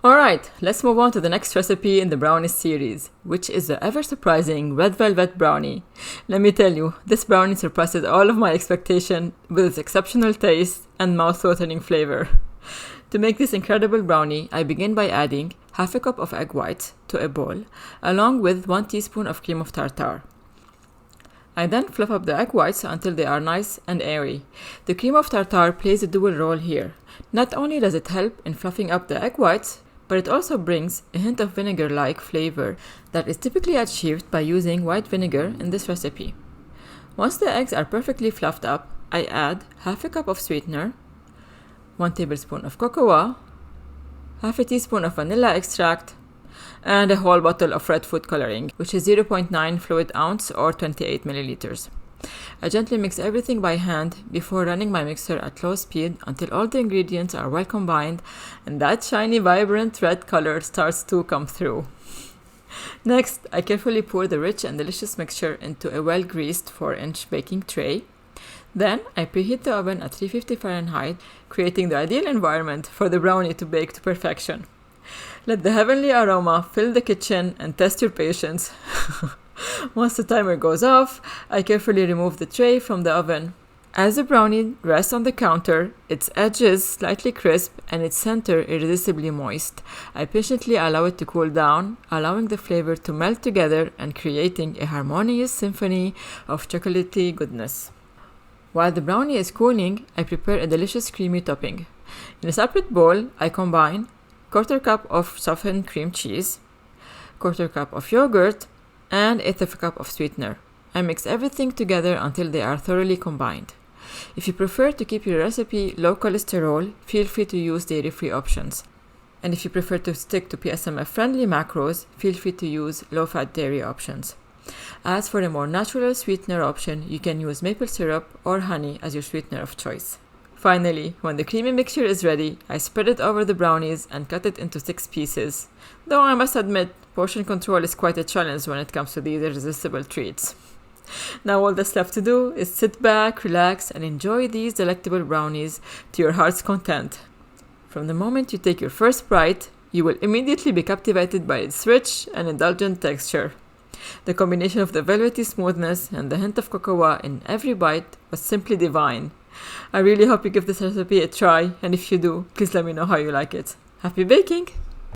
Alright, let's move on to the next recipe in the brownie series, which is the ever-surprising red velvet brownie. Let me tell you, this brownie surpasses all of my expectation with its exceptional taste and mouth-watering flavor. To make this incredible brownie, I begin by adding half a cup of egg whites to a bowl, along with 1 teaspoon of cream of tartare. I then fluff up the egg whites until they are nice and airy. The cream of tartare plays a dual role here. Not only does it help in fluffing up the egg whites, but it also brings a hint of vinegar-like flavor that is typically achieved by using white vinegar in this recipe. Once the eggs are perfectly fluffed up, I add half a cup of sweetener, 1 tablespoon of cocoa, half a teaspoon of vanilla extract, and a whole bottle of red food coloring, which is 0.9 fluid ounce or 28 milliliters. I gently mix everything by hand before running my mixer at low speed until all the ingredients are well combined and that shiny, vibrant red color starts to come through. Next, I carefully pour the rich and delicious mixture into a well-greased 4-inch baking tray. Then, I preheat the oven at 350 Fahrenheit, creating the ideal environment for the brownie to bake to perfection. Let the heavenly aroma fill the kitchen and test your patience. Once the timer goes off, I carefully remove the tray from the oven. As the brownie rests on the counter, its edges slightly crisp and its center irresistibly moist. I patiently allow it to cool down, allowing the flavor to melt together and creating a harmonious symphony of chocolatey goodness. While the brownie is cooling, I prepare a delicious creamy topping. In a separate bowl, I combine 1/4 cup of softened cream cheese, 1/4 cup of yogurt, and 1/8 cup of sweetener. I mix everything together until they are thoroughly combined. If you prefer to keep your recipe low cholesterol, feel free to use dairy-free options. And if you prefer to stick to PSMF-friendly macros, feel free to use low-fat dairy options. As for a more natural sweetener option, you can use maple syrup or honey as your sweetener of choice. Finally, when the creamy mixture is ready, I spread it over the brownies and cut it into 6 pieces. Though I must admit, portion control is quite a challenge when it comes to these irresistible treats. Now all that's left to do is sit back, relax, and enjoy these delectable brownies to your heart's content. From the moment you take your first bite, you will immediately be captivated by its rich and indulgent texture. The combination of the velvety smoothness and the hint of cocoa in every bite was simply divine. I really hope you give this recipe a try, and if you do, please let me know how you like it. Happy baking!